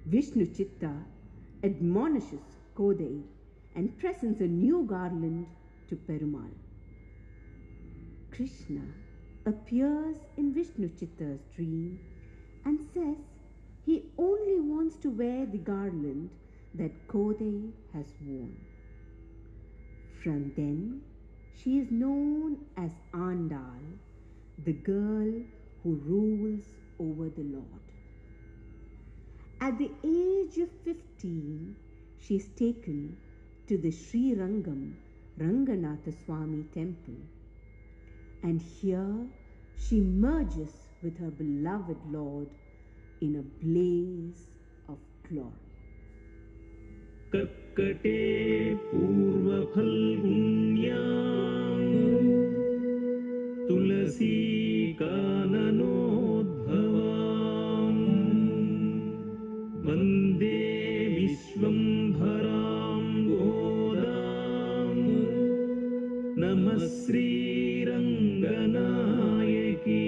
Vishnu Chitta admonishes Kodai and presents a new garland to Perumal. Krishna appears in Vishnu Chitta's dream and says he only wants to wear the garland that Kodai has worn. From then, she is known as Andal, the girl who rules over the Lord. At the age of 15, she is taken to the Sri Rangam Ranganatha Swami temple, and here she merges with her beloved Lord in a blaze of glory. Kakkate purva phalgunyam tulasi kananodbhavam vande vishwambharam godam namah Sri Ranganayaki.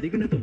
Tadiginadum,